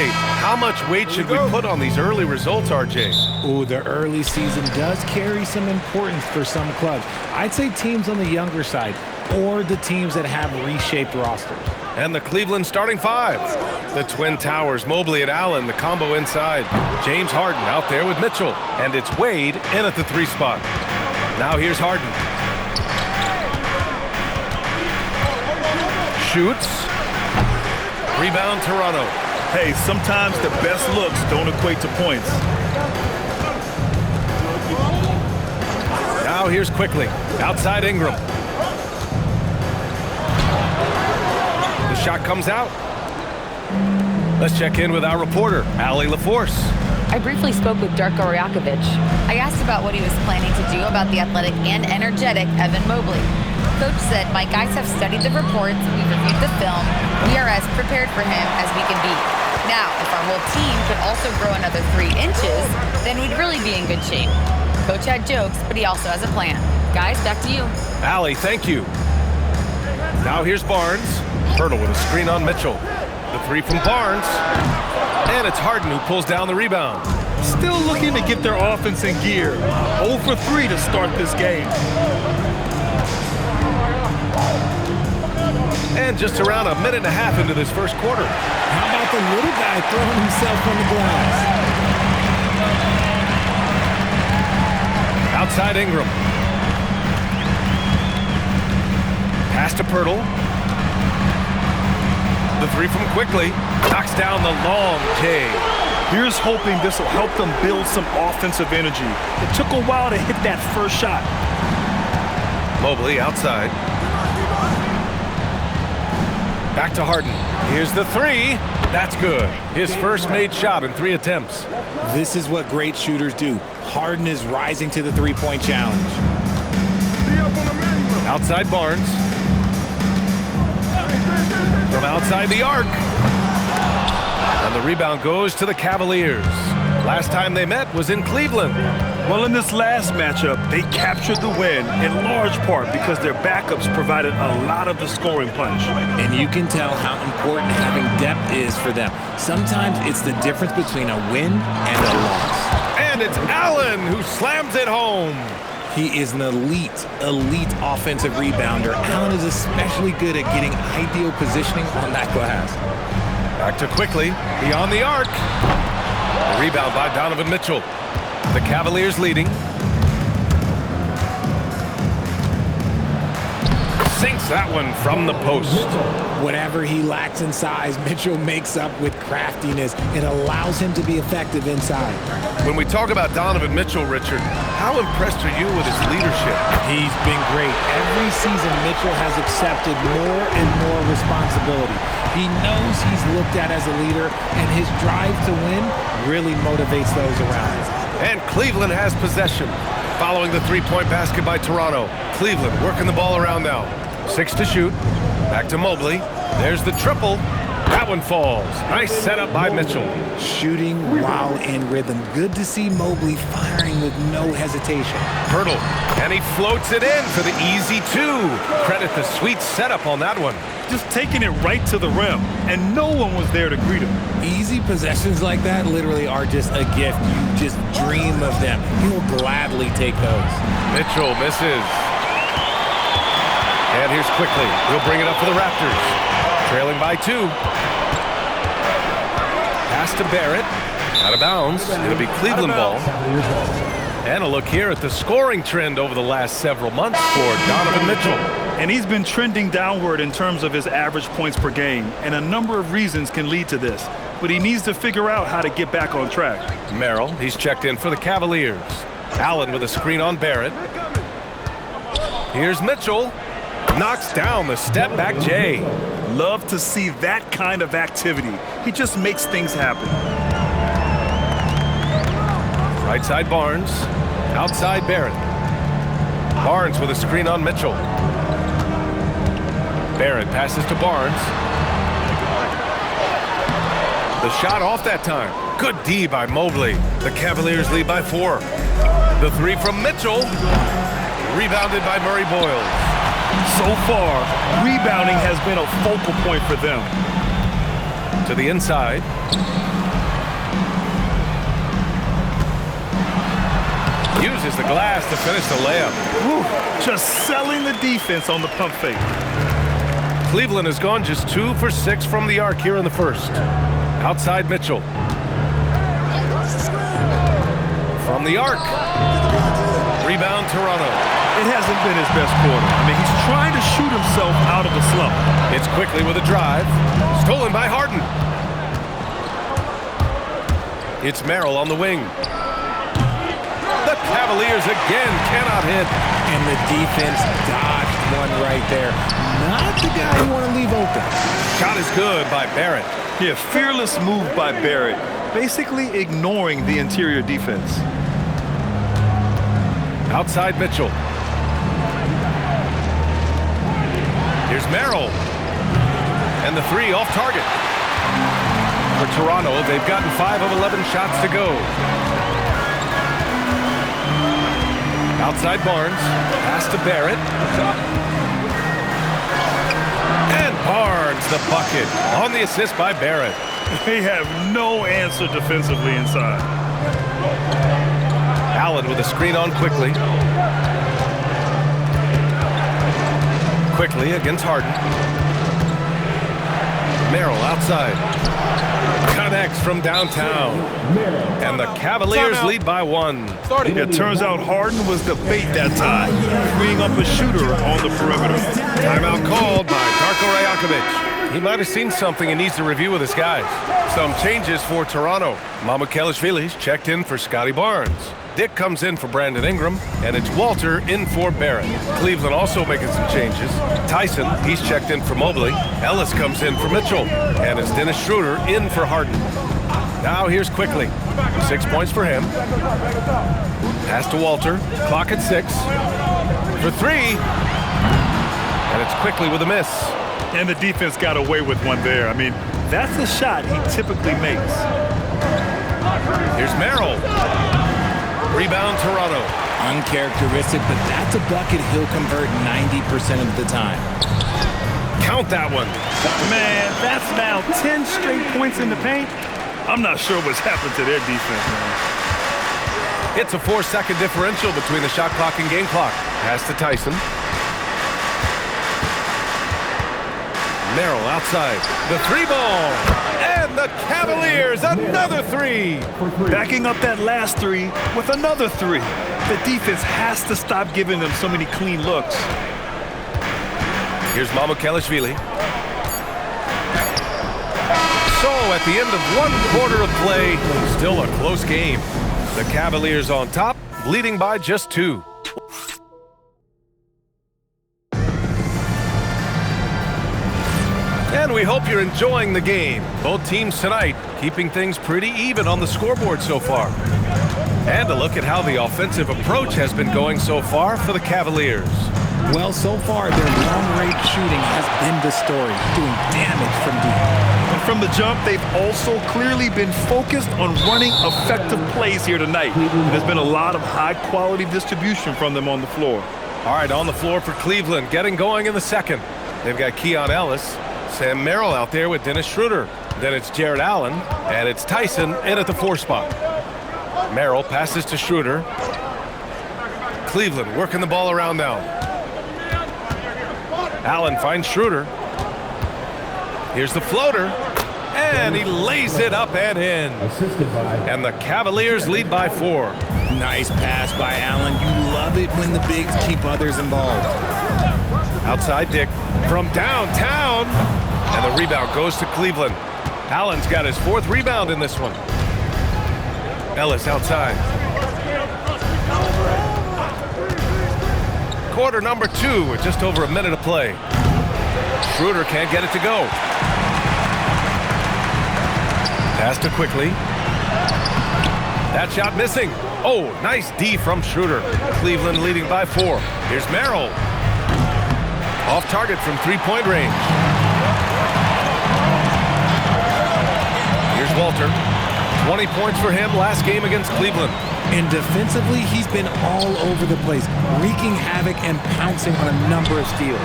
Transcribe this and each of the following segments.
great. How much weight should we put on these early results, RJ? Ooh, the early season does carry some importance for some clubs. I'd say teams on the younger side or the teams that have reshaped rosters. And the Cleveland starting five. The Twin Towers, Mobley and Allen, the combo inside. James Harden out there with Mitchell. And it's Wade in at the 3 spot. Now here's Harden. Shoots. Rebound, Toronto. Hey, sometimes the best looks don't equate to points. Now here's Quickly. Outside Ingram. The shot comes out. Let's check in with our reporter, Allie LaForce. I briefly spoke with Darko Rajakovic. I asked about what he was planning to do about the athletic and energetic Evan Mobley. Coach said, "My guys have studied the reports, we've reviewed the film, we are as prepared for him as we can be. Now, if our whole team could also grow another 3 inches, then we'd really be in good shape." Coach had jokes, but he also has a plan. Guys, back to you. Allie, thank you. Now here's Barnes. Hurdle with a screen on Mitchell. The 3 from Barnes. And it's Harden who pulls down the rebound. Still looking to get their offense in gear. 0 for 3 to start this game. And just around a minute and a half into this first quarter. How about the little guy throwing himself on the glass? Outside Ingram. Pass to Pirtle. The 3 from Quickly. Knocks down the long J. Here's hoping this will help them build some offensive energy. It took a while to hit that first shot. Mobley outside. Back to Harden. Here's the 3. That's good. His first made shot in 3 attempts. This is what great shooters do. Harden is rising to the three-point challenge. Outside Barnes. From outside the arc. And the rebound goes to the Cavaliers. Last time they met was in Cleveland. Well, in this last matchup, they captured the win in large part because their backups provided a lot of the scoring punch. And you can tell how important having depth is for them. Sometimes it's the difference between a win and a loss. And it's Allen who slams it home. He is an elite offensive rebounder. Allen is especially good at getting ideal positioning on that glass. Back to Quickly, beyond the arc. A rebound by Donovan Mitchell. The Cavaliers leading. Sinks that one from the post. Whatever he lacks in size, Mitchell makes up with craftiness. It allows him to be effective inside. When we talk about Donovan Mitchell, Richard, how impressed are you with his leadership? He's been great. Every season, Mitchell has accepted more and more responsibility. He knows he's looked at as a leader, and his drive to win really motivates those around him. And Cleveland has possession. Following the 3-point basket by Toronto. Cleveland working the ball around now. 6 to shoot. Back to Mobley. There's the triple. That one falls. Nice setup by Mitchell. Shooting while in rhythm. Good to see Mobley firing with no hesitation. Hurdle. And he floats it in for the easy 2. Credit the sweet setup on that one. Just taking it right to the rim, and no one was there to greet him. Easy possessions like that literally are just a gift. You just dream of them. You'll gladly take those. Mitchell misses. And here's Quickly. He'll bring it up for the Raptors. Trailing by 2. Pass to Barrett. Out of bounds. It'll be Cleveland ball. And a look here at the scoring trend over the last several months for Donovan Mitchell. And he's been trending downward in terms of his average points per game, and a number of reasons can lead to this. But he needs to figure out how to get back on track. Merrill, he's checked in for the Cavaliers. Allen with a screen on Barrett. Here's Mitchell. Knocks down the step-back J. Love to see that kind of activity. He just makes things happen. Right side Barnes. Outside Barrett. Barnes with a screen on Mitchell. Barrett passes to Barnes. The shot off that time. Good D by Mobley. The Cavaliers lead by 4. The 3 from Mitchell. Rebounded by Murray Boyles. So far, rebounding has been a focal point for them. To the inside. Uses the glass to finish the layup. Whew, just selling the defense on the pump fake. Cleveland has gone just 2 for 6 from the arc here in the first. Outside Mitchell. From the arc. Rebound Toronto. It hasn't been his best quarter. I mean, he's trying to shoot himself out of a slump. It's quickly with a drive. Stolen by Harden. It's Merrill on the wing. The Cavaliers again cannot hit. And the defense dodged one right there. Not the guy you want to leave open. Shot is good by Barrett. Yeah, fearless move by Barrett, basically ignoring the interior defense. Outside Mitchell. Here's Merrill. And the 3 off target. For Toronto, they've gotten 5 of 11 shots to go. Outside Barnes. Pass to Barrett. And Barnes the bucket on the assist by Barrett. They have no answer defensively inside. Allen with a screen on quickly. Quickly against Harden. Merrill outside. Connects from downtown. And the Cavaliers lead by 1. It turns out Harden was the bait that time, freeing up a shooter on the perimeter. Timeout called by Darko Rajakovic. He might have seen something he needs to review with his guys. Some changes for Toronto. Mamukelashvili's checked in for Scotty Barnes. Dick comes in for Brandon Ingram, and it's Walter in for Barrett. Cleveland also making some changes. Tyson, he's checked in for Mobley. Ellis comes in for Mitchell, and it's Dennis Schroeder in for Harden. Now here's Quickly. 6 points for him. Pass to Walter. Clock at 6. For 3. And it's Quickly with a miss. And the defense got away with one there. I mean, that's a shot he typically makes. Here's Merrill. Rebound Toronto. Uncharacteristic, but that's a bucket he'll convert 90% of the time. Count that one. Man, that's now 10 straight points in the paint. I'm not sure what's happened to their defense, man. It's a 4-second differential between the shot clock and game clock. Pass to Tyson. Merrill outside. The 3-ball. And the Cavaliers, another 3. Backing up that last 3 with another 3. The defense has to stop giving them so many clean looks. Here's Mamukelashvili. So at the end of 1 quarter of play, still a close game. The Cavaliers on top, leading by just 2. And we hope you're enjoying the game. Both teams tonight keeping things pretty even on the scoreboard so far. And a look at how the offensive approach has been going so far for the Cavaliers. Well, so far, their long-range shooting has been the story, doing damage from deep. And from the jump, they've also clearly been focused on running effective plays here tonight. There's been a lot of high-quality distribution from them on the floor. All right, on the floor for Cleveland, getting going in the second. They've got Keon Ellis, Sam Merrill out there with Dennis Schroeder. Then it's Jared Allen, and it's Tyson in at the 4 spot. Merrill passes to Schroeder. Cleveland working the ball around now. Allen finds Schroeder. Here's the floater, and he lays it up and in. And the Cavaliers lead by 4. Nice pass by Allen. You love it when the bigs keep others involved. Outside Dick from downtown, and the rebound goes to Cleveland. Allen's got his 4th rebound in this one. Ellis outside. Quarter number 2 with just over a minute of play. Schroeder can't get it to go. Pass to Quickly. That shot missing. Oh, nice D from Schroeder. Cleveland leading by 4. Here's Merrill. Off target from 3-point range. Here's Walter. 20 points for him last game against Cleveland. And defensively, he's been all over the place, wreaking havoc and pouncing on a number of steals.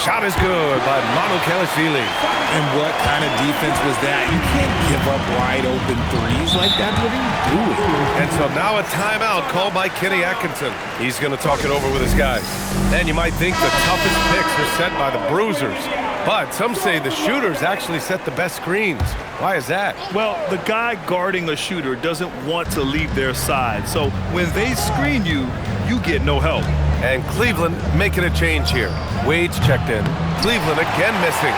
Shot is good by Kelashvili. And what kind of defense was that? You can't give up wide open threes like that. What are you doing? And so now a timeout called by Kenny Atkinson. He's going to talk it over with his guys. And you might think the toughest picks are set by the bruisers. But some say the shooters actually set the best screens. Why is that? Well, the guy guarding a shooter doesn't want to leave their side. So when they screen you, you get no help. And Cleveland making a change here. Wade's checked in. Cleveland again missing.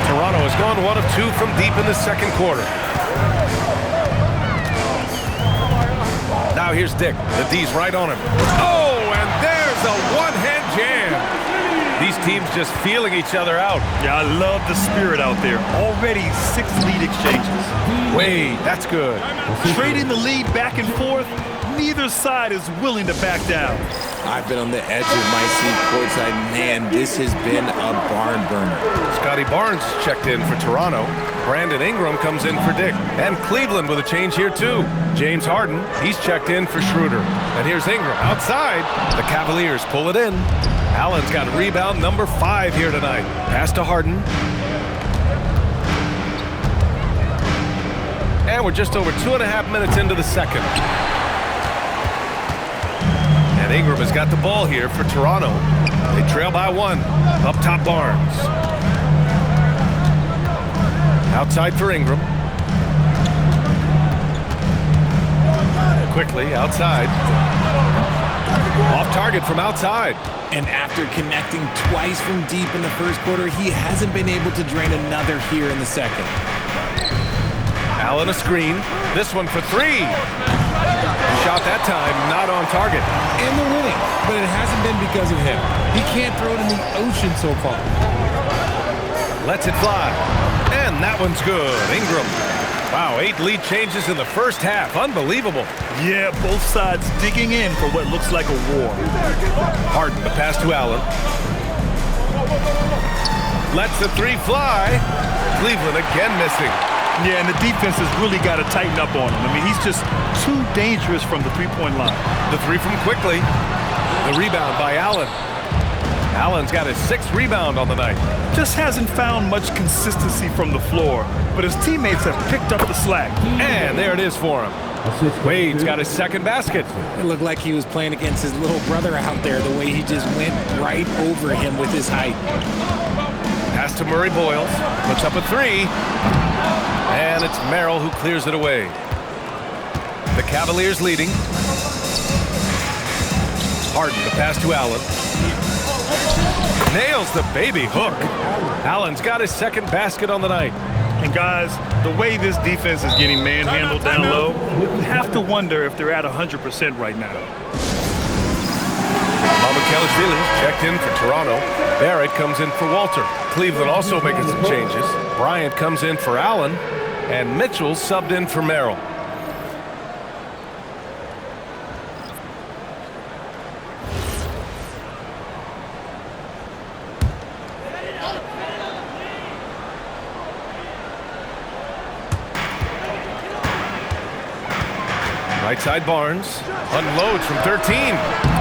Toronto has gone 1 of 2 from deep in the second quarter. Now here's Dick. The D's right on him. Oh, and there's a one-hand jam. These teams just feeling each other out. Yeah, I love the spirit out there. Already 6 lead exchanges. Wade, that's good. Trading the lead back and forth. Neither side is willing to back down. I've been on the edge of my seat courtside. Man, this has been a barn burner. Scotty Barnes checked in for Toronto. Brandon Ingram comes in for Dick. And Cleveland with a change here too. James Harden, he's checked in for Schroeder. And here's Ingram outside. The Cavaliers pull it in. Allen's got rebound number 5 here tonight. Pass to Harden. And we're just over 2.5 minutes into the second. And Ingram has got the ball here for Toronto. They trail by 1. Up top Barnes. Outside for Ingram. Quickly outside. Off target from outside. And after connecting twice from deep in the first quarter, he hasn't been able to drain another here in the second. Allen a screen. This one for 3. Shot that time, not on target. And they're winning, but it hasn't been because of him. He can't throw it in the ocean so far. Lets it fly. And that one's good. Ingram. Wow, 8 lead changes in the first half. Unbelievable. Yeah, both sides digging in for what looks like a war. Harden, the pass to Allen. Lets the 3 fly. Cleveland again missing. Yeah, and the defense has really got to tighten up on him. I mean, he's just too dangerous from the three-point line. The 3 from quickly. The rebound by Allen. Allen's got his 6th rebound on the night. Just hasn't found much consistency from the floor, but his teammates have picked up the slack. And there it is for him. Wade's got his 2nd basket. It looked like he was playing against his little brother out there, the way he just went right over him with his height. Pass to Murray Boyles. Puts up a 3. And it's Merrill who clears it away. The Cavaliers leading. Harden, the pass to Allen. Nails the baby hook. Allen's got his 2nd basket on the night. And guys, the way this defense is getting manhandled down low, you have to wonder if they're at 100% right now. Kelashvili checked in for Toronto. Barrett comes in for Walter. Cleveland also making some changes. Bryant comes in for Allen. And Mitchell subbed in for Merrill. Right side Barnes. Unloads from 13.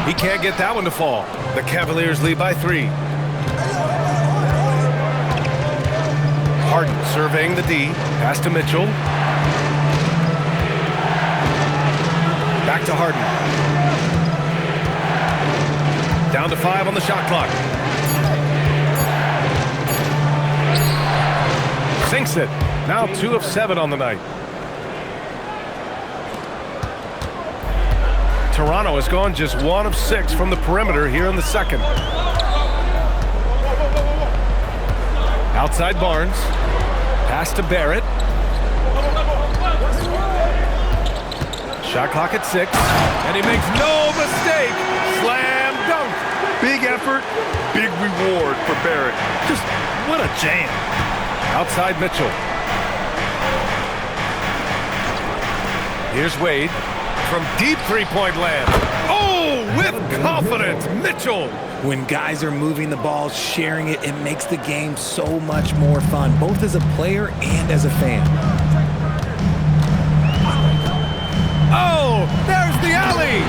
He can't get that one to fall. The Cavaliers lead by 3. Harden surveying the D. Pass to Mitchell. Back to Harden. Down to 5 on the shot clock. Sinks it. Now 2 of 7 on the night. Toronto has gone just 1 of 6 from the perimeter here in the second. Outside Barnes. Pass to Barrett. Shot clock at 6. And he makes no mistake. Slam dunk. Big effort, big reward for Barrett. Just what a jam. Outside Mitchell. Here's Wade. From deep three-point land. Oh, with confidence, Mitchell. When guys are moving the ball, sharing it, it makes the game so much more fun, both as a player and as a fan. Oh, there's the alley.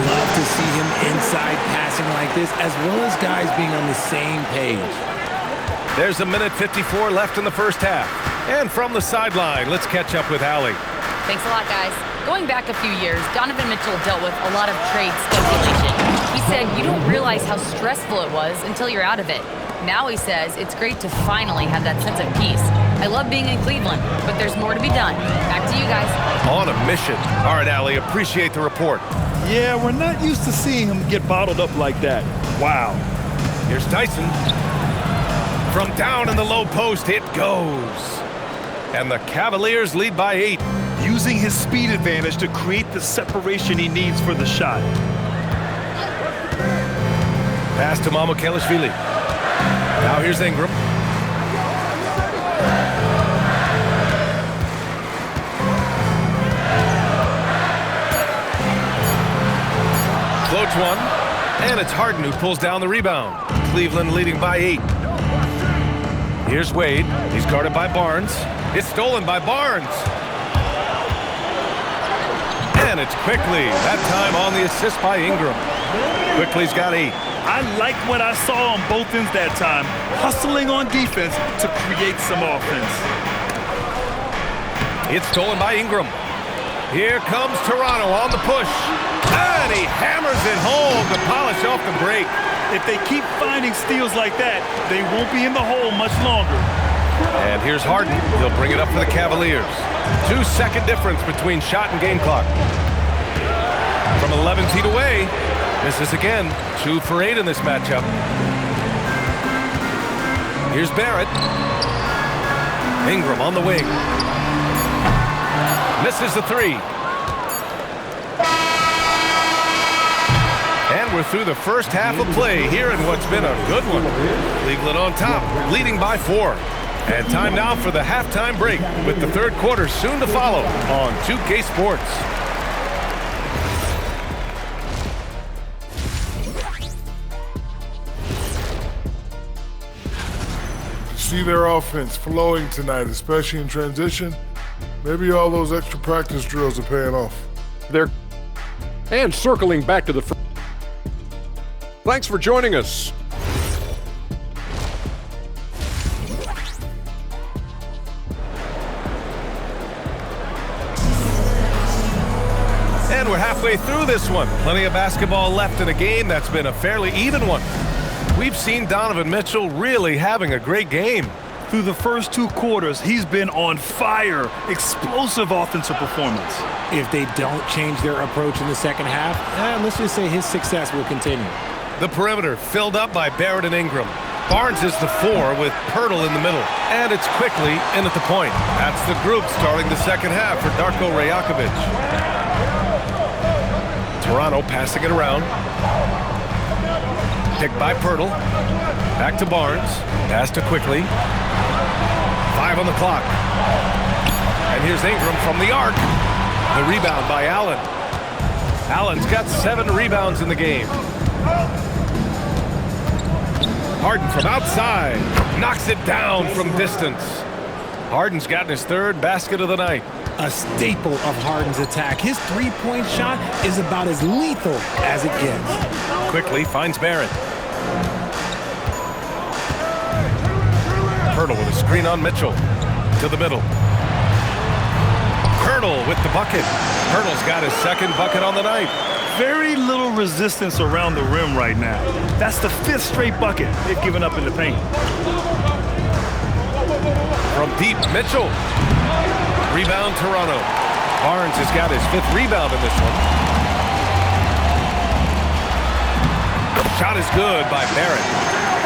Love to see him inside passing like this, as well as guys being on the same page. There's a minute 54 left in the first half. And from the sideline, let's catch up with Allie. Thanks a lot, guys. Going back a few years, Donovan Mitchell dealt with a lot of trade speculation. He said you don't realize how stressful it was until you're out of it. Now he says it's great to finally have that sense of peace. I love being in Cleveland, but there's more to be done. Back to you guys. On a mission. All right, Allie, appreciate the report. Yeah, we're not used to seeing him get bottled up like that. Wow. Here's Dyson. From down in the low post, it goes. And the Cavaliers lead by 8. Using his speed advantage to create the separation he needs for the shot. Pass to Mamukelashvili. Now here's Ingram. Floats one. And it's Harden who pulls down the rebound. Cleveland leading by 8. Here's Wade. He's guarded by Barnes. It's stolen by Barnes. And it's Quickly. That time on the assist by Ingram. Quickly's got 8. I like what I saw on both ends that time, hustling on defense to create some offense. It's stolen by Ingram. Here comes Toronto on the push. And he hammers it home to polish off the break. If they keep finding steals like that, they won't be in the hole much longer. And here's Harden. He'll bring it up for the Cavaliers. 2-second difference between shot and game clock. From 11 feet away, misses again. 2 for 8 in this matchup. Here's Barrett. Ingram on the wing. Misses the 3. And we're through the first half of play here in what's been a good one. Cleveland on top, leading by 4. And time now for the halftime break with the third quarter soon to follow on 2K Sports. See their offense flowing tonight, especially in transition. Maybe all those extra practice drills are paying off. And circling back to the front. Thanks for joining us. And we're halfway through this one. Plenty of basketball left in a game that's been a fairly even one. We've seen Donovan Mitchell really having a great game. Through the first 2 quarters, he's been on fire. Explosive offensive performance. If they don't change their approach in the second half, let's just say his success will continue. The perimeter filled up by Barrett and Ingram. Barnes is the 4 with Pirtle in the middle. And it's Quickly in at the point. That's the group starting the second half for Darko Rajakovic. Toronto passing it around. Picked by Pirtle. Back to Barnes. Pass to Quickly. 5 on the clock. And here's Ingram from the arc. The rebound by Allen. Allen's got 7 rebounds in the game. Harden from outside. Knocks it down from distance. Harden's gotten his 3rd basket of the night. A staple of Harden's attack. His three-point shot is about as lethal as it gets. Quickly finds Barrett. Pirtle with a screen on Mitchell. To the middle. Pirtle with the bucket. Pirtle's got his 2nd bucket on the night. Very little resistance around the rim right now. That's the 5th straight bucket they've given up in the paint. From deep, Mitchell. Rebound, Toronto. Barnes has got his 5th rebound in this one. Shot is good by Barrett.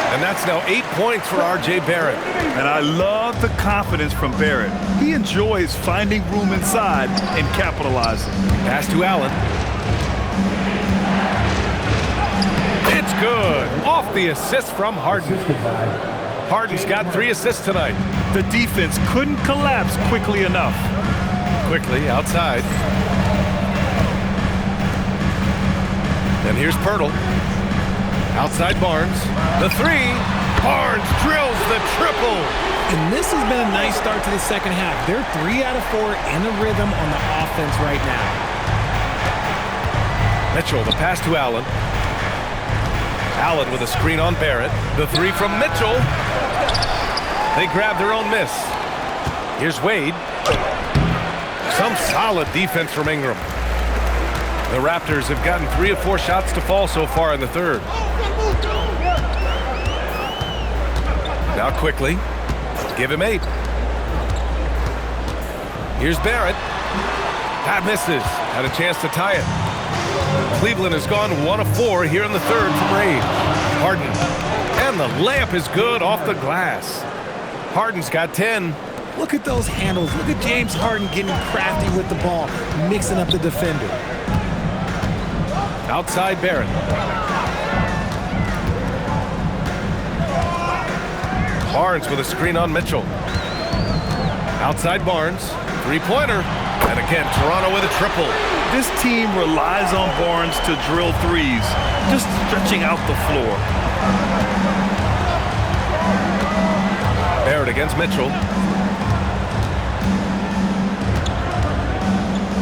And that's now 8 points for R.J. Barrett. And I love the confidence from Barrett. He enjoys finding room inside and capitalizing. Pass to Allen. It's good. Off the assist from Harden. Harden's got 3 assists tonight. The defense couldn't collapse quickly enough. Quickly outside. And here's Pirtle. Outside Barnes. The 3. Barnes drills the triple. And this has been a nice start to the second half. They're 3 out of 4 in a rhythm on the offense right now. Mitchell, the pass to Allen. Allen with a screen on Barrett. The three from Mitchell. They grab their own miss. Here's Wade. Some solid defense from Ingram. The Raptors have gotten 3 of 4 shots to fall so far in the third. Now quickly, give him 8. Here's Barrett. That misses. Had a chance to tie it. Cleveland has gone 1 of 4 here in the third from Reid. Harden. And the layup is good off the glass. Harden's got 10. Look at those handles. Look at James Harden getting crafty with the ball, mixing up the defender. Outside Barrett. Barnes with a screen on Mitchell. Outside Barnes. Three-pointer. And again, Toronto with a triple. This team relies on Barnes to drill threes, just stretching out the floor. Barrett against Mitchell.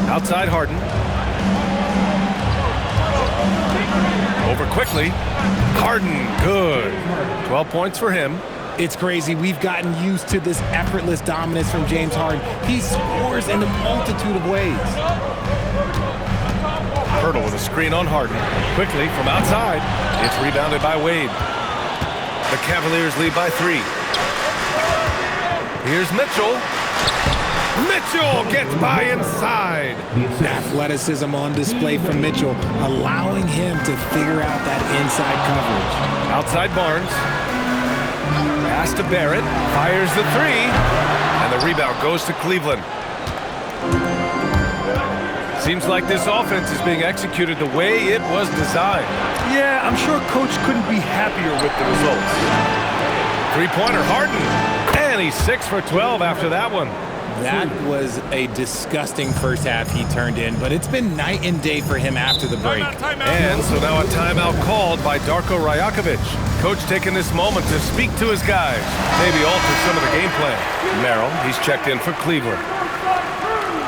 Outside Harden. Over quickly. Harden, good. 12 points for him. It's crazy. We've gotten used to this effortless dominance from James Harden. He scores in a multitude of ways. Hurdle with a screen on Harden. Quickly from outside. It's rebounded by Wade. The Cavaliers lead by 3. Here's Mitchell. Mitchell gets by inside. Athleticism on display from Mitchell, allowing him to figure out that inside coverage. Outside Barnes. Pass to Barrett. Fires the 3. And the rebound goes to Cleveland. Seems like this offense is being executed the way it was designed. Yeah, I'm sure Coach couldn't be happier with the results. Three-pointer, Harden. And he's 6 for 12 after that one. That was a disgusting first half he turned in, but it's been night and day for him after the break. And so now a timeout called by Darko Rajakovic. Coach taking this moment to speak to his guys, maybe alter some of the game plan. Merrill, he's checked in for Cleveland.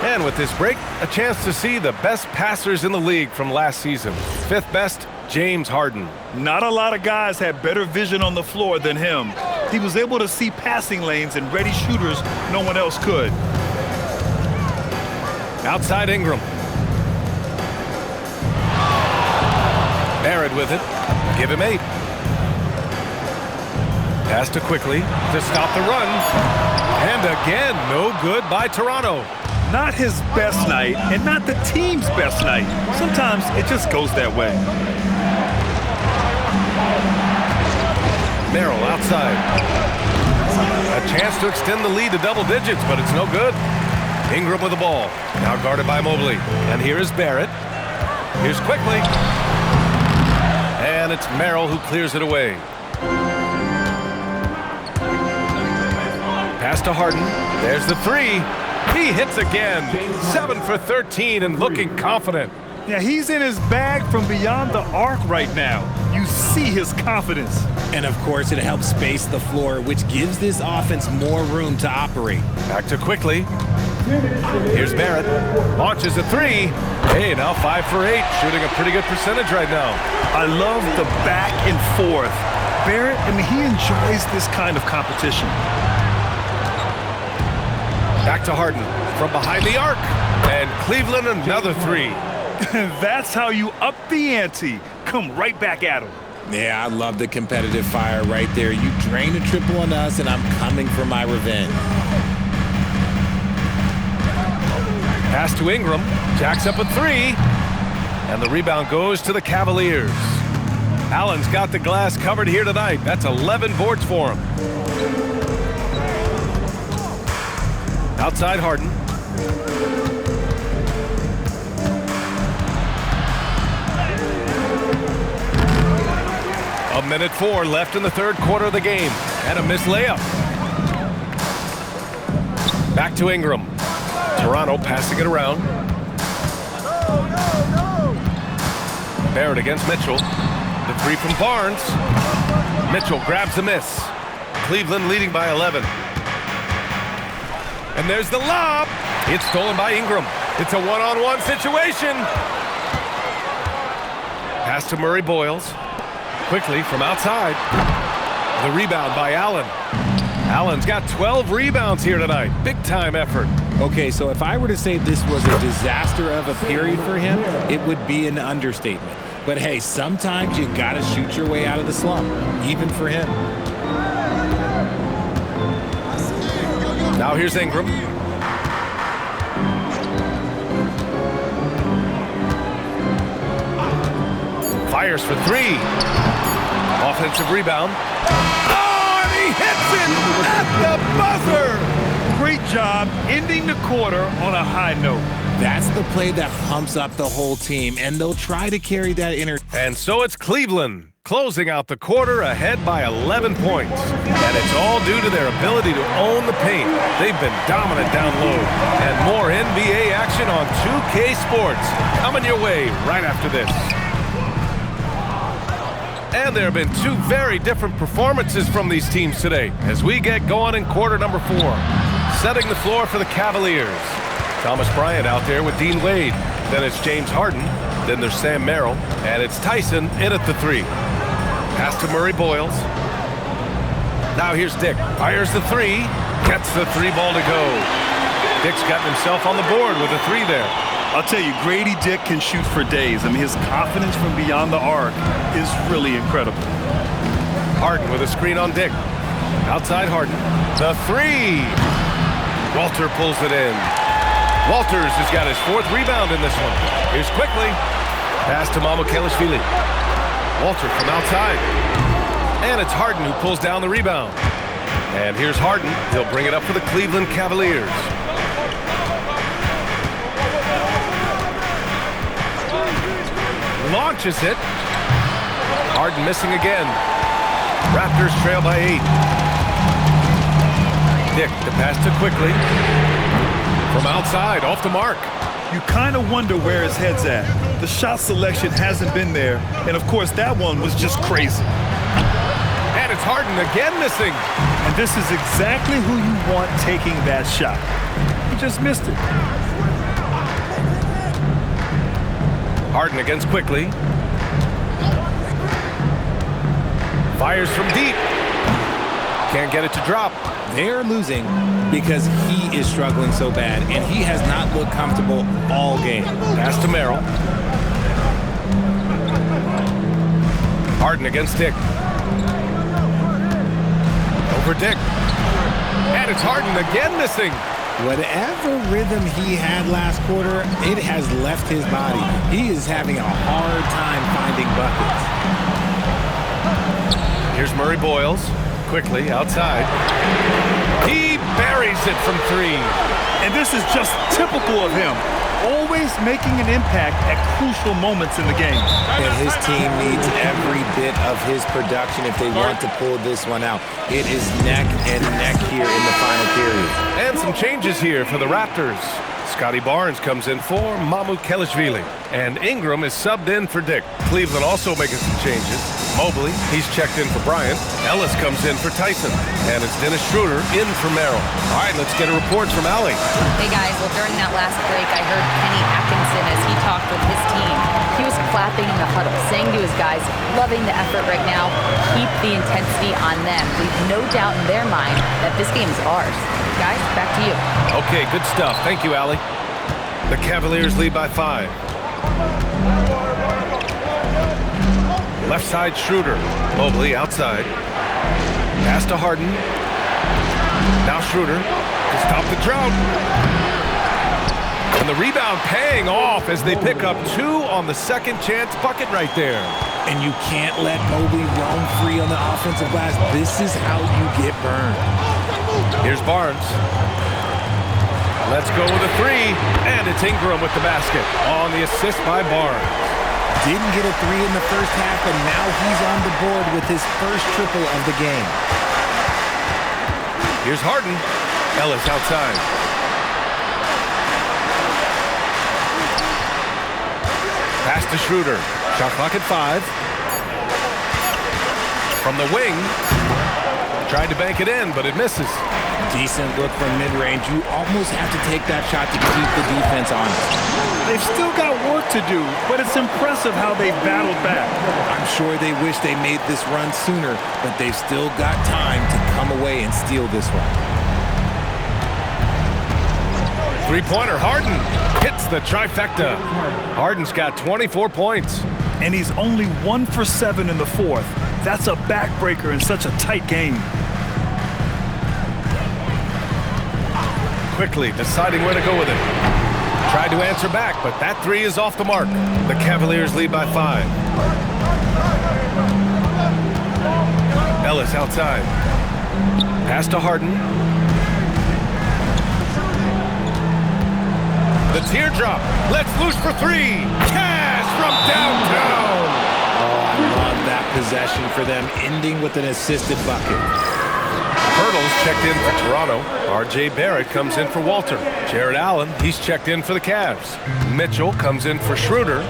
And with this break, a chance to see the best passers in the league from last season. 5th best, James Harden. Not a lot of guys had better vision on the floor than him. He was able to see passing lanes and ready shooters no one else could. Outside Ingram. Barrett with it. Give him 8. Pass to quickly to stop the run. And again, no good by Toronto. Not his best night, and not the team's best night. Sometimes it just goes that way. Merrill outside. A chance to extend the lead to double digits, but it's no good. Ingram with the ball. Now guarded by Mobley. And here is Barrett. Here's quickly. And it's Merrill who clears it away. Pass to Harden. There's the 3. He hits again. 7 for 13 and looking confident. Yeah, he's in his bag from beyond the arc right now. You see his confidence. And of course, it helps space the floor, which gives this offense more room to operate. Back to quickly. Here's Barrett. Launches a 3. Hey, now 5 for 8. Shooting a pretty good percentage right now. I love the back and forth. Barrett, I mean, he enjoys this kind of competition. Back to Harden from behind the arc. And Cleveland another 3. That's how you up the ante. Come right back at him. Yeah, I love the competitive fire right there. You drain a triple on us, and I'm coming for my revenge. Pass to Ingram. Jacks up a 3. And the rebound goes to the Cavaliers. Allen's got the glass covered here tonight. That's 11 boards for him. Outside Harden. A minute 4 left in the third quarter of the game. And a missed layup. Back to Ingram. Toronto passing it around. Barrett against Mitchell. The 3 from Barnes. Mitchell grabs the miss. Cleveland leading by 11. And there's the lob. It's stolen by Ingram. It's a one-on-one situation. Pass to Murray Boyles. Quickly from outside. The rebound by Allen. Allen's got 12 rebounds here tonight. Big-time effort. Okay, so if I were to say this was a disaster of a period for him, it would be an understatement. But hey, sometimes you gotta shoot your way out of the slump, even for him. Now here's Ingram. Fires for three. Offensive rebound. Oh, and he hits it at the buzzer! Great job ending the quarter on a high note. That's the play that pumps up the whole team, and they'll try to carry that energy. And so it's Cleveland, closing out the quarter ahead by 11 points. And it's all due to their ability to own the paint. They've been dominant down low. And more NBA action on 2K Sports coming your way right after this. And there have been two very different performances from these teams today as we get going in quarter number 4. Setting the floor for the Cavaliers. Thomas Bryant out there with Dean Wade. Then it's James Harden. Then there's Sam Merrill. And it's Tyson in at the 3. Pass to Murray Boyles. Now here's Dick. Fires the 3. Gets the 3 ball to go. Dick's gotten himself on the board with a 3 there. I'll tell you, Grady Dick can shoot for days. I mean, his confidence from beyond the arc is really incredible. Harden with a screen on Dick. Outside Harden. The 3. Walter pulls it in. Walters has got his 4th rebound in this one. Here's quickly. Pass to Mamukelashvili. Walter from outside. And it's Harden who pulls down the rebound. And here's Harden. He'll bring it up for the Cleveland Cavaliers. Launches it. Harden missing again. Raptors trail by 8. Dick, the pass to quickly. From outside, off the mark. You kind of wonder where his head's at. The shot selection hasn't been there. And, of course, that one was just crazy. And it's Harden again missing. And this is exactly who you want taking that shot. He just missed it. Harden against quickly. Fires from deep. Can't get it to drop. They're losing because he is struggling so bad, and he has not looked comfortable all game. Pass to Merrill. Harden against Dick. Over Dick. And it's Harden again missing. Whatever rhythm he had last quarter, it has left his body. He is having a hard time finding buckets. Here's Murray Boyles. Quickly outside. He buries it from 3. And this is just typical of him. Always making an impact at crucial moments in the game. And his team needs every bit of his production if they want to pull this one out. It is neck and neck here in the final period. And some changes here for the Raptors. Scotty Barnes comes in for Mamukelashvili. And Ingram is subbed in for Dick. Cleveland also making some changes. Mobley, he's checked in for Bryant. Ellis comes in for Tyson. And it's Dennis Schroeder in for Merrill. All right, let's get a report from Allie. Hey guys, well during that last break, I heard Kenny Atkinson as he talked with his team. He was clapping in the huddle, saying to his guys, loving the effort right now, keep the intensity on them. Leave no doubt in their mind that this game is ours. Guys, back to you. Okay, good stuff. Thank you, Allie. The Cavaliers lead by 5. Left side, Schroeder. Mobley outside. Pass to Harden. Now Schroeder to stop the drought. And the rebound paying off as they pick up 2 on the second chance bucket right there. And you can't let Mobley roam free on the offensive glass. This is how you get burned. Here's Barnes. Let's go with a 3. And it's Ingram with the basket on the assist by Barnes. Didn't get a 3 in the first half, and now he's on the board with his first triple of the game. Here's Harden. Ellis outside. Pass to Schroeder. Shot clock at 5. From the wing. Tried to bank it in, but it misses. Decent look from mid-range. You almost have to take that shot to keep the defense honest. They've still got work to do, but it's impressive how they've battled back. I'm sure they wish they made this run sooner, but they've still got time to come away and steal this one. Three-pointer, Harden hits the trifecta. Harden's got 24 points. And he's only 1 for 7 in the fourth. That's a backbreaker in such a tight game. Quickly deciding where to go with it. Tried to answer back, but that three is off the mark. The Cavaliers lead by 5. Ellis outside. Pass to Harden. The teardrop. Let's loose for 3. Cash from downtown. Oh, I love that possession for them, ending with an assisted bucket. Hurdles checked in for Toronto. R.J. Barrett comes in for Walter. Jared Allen, he's checked in for the Cavs. Mitchell comes in for Schroeder.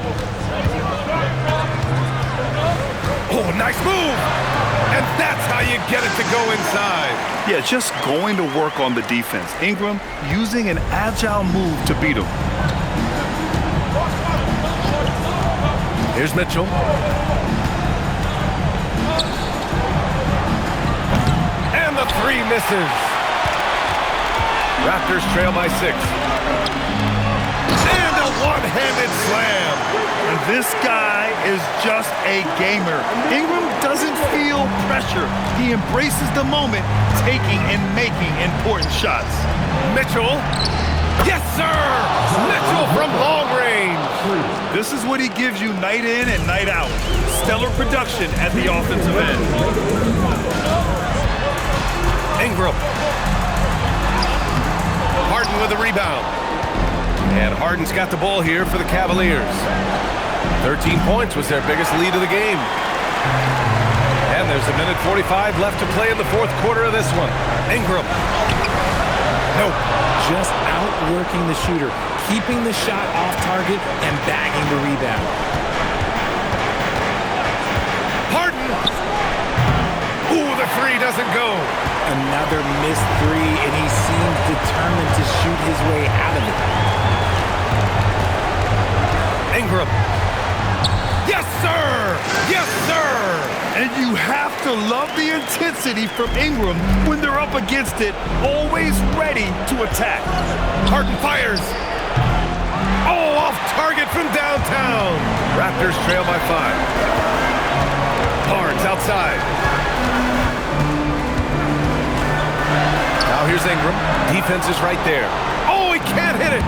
Oh, nice move! And that's how you get it to go inside. Yeah, just going to work on the defense. Ingram using an agile move to beat him. Here's Mitchell. And the three misses. Raptors trail by 6. And a one-handed slam. And this guy is just a gamer. Ingram doesn't feel pressure. He embraces the moment, taking and making important shots. Mitchell. Yes, sir! Mitchell from long range. This is what he gives you night in and night out. Stellar production at the offensive end. Ingram. Harden with a rebound. And Harden's got the ball here for the Cavaliers. 13 points was their biggest lead of the game. And there's a minute 45 left to play in the fourth quarter of this one. Ingram. Nope. Just outworking the shooter, keeping the shot off target and bagging the rebound. Harden. Ooh, the three doesn't go. Another missed three, and he seems determined to shoot his way out of it. Ingram. Yes, sir! Yes, sir! And you have to love the intensity from Ingram when they're up against it, always ready to attack. Harden fires. Oh, off target from downtown. Raptors trail by 5. Barnes outside. Now here's Ingram. Defense is right there. Oh, he can't hit it.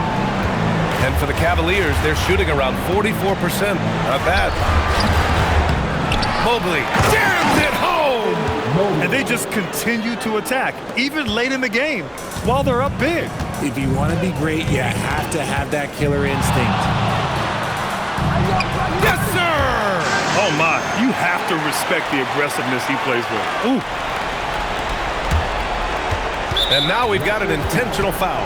And for the Cavaliers, they're shooting around 44%. Not bad. Mobley jams it home. And they just continue to attack, even late in the game, while they're up big. If you want to be great, you have to have that killer instinct. Yes, sir! Oh, my. You have to respect the aggressiveness he plays with. Ooh. And now we've got an intentional foul.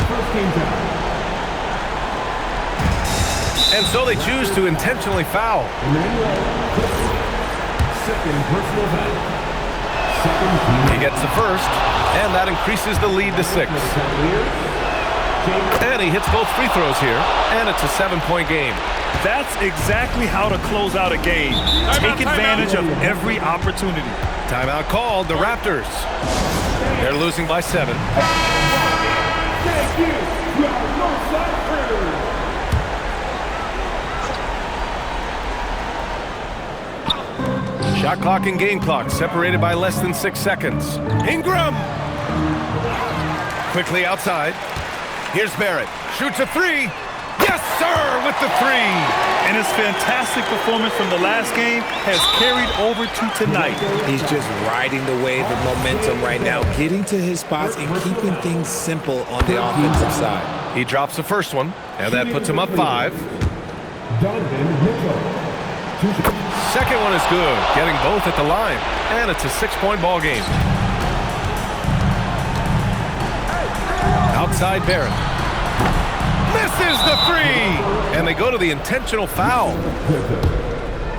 First game foul. And so they choose to intentionally foul. Second personal foul. He gets the first, and that increases the lead to 6. And he hits both free throws here, and it's a 7-point game. That's exactly how to close out a game. Take advantage of every opportunity. Timeout called, the Raptors. They're losing by 7. Thank you. Shot clock and game clock separated by less than 6 seconds. Ingram! Quickly outside. Here's Barrett. Shoots a 3. Yes, sir, with the 3. And his fantastic performance from the last game has carried over to tonight. He's just riding the wave of momentum right now, getting to his spots and keeping things simple on the offensive side. He drops the first one, and that puts him up 5. Second one is good, getting both at the line, and it's a 6-point ball game. Outside Barrett. Misses the 3! And they go to the intentional foul.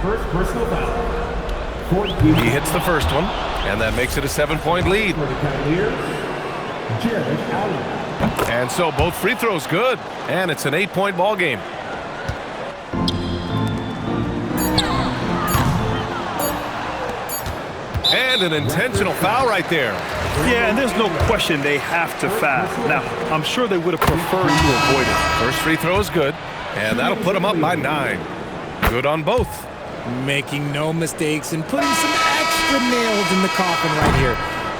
First personal foul. He hits the first one, and that makes it a 7-point lead. For the Cavaliers, Jared Allen. And so both free throws good, and it's an 8-point ball game. And an intentional foul right there. Yeah, and there's no question they have to foul. Now, I'm sure they would have preferred to avoid it. First free throw is good, and that'll put them up by 9. Good on both. Making no mistakes and putting some extra nails in the coffin right here.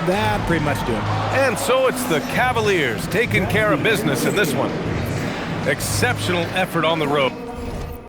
That pretty much do it. And so it's the Cavaliers taking care of business in this one. Exceptional effort on the road.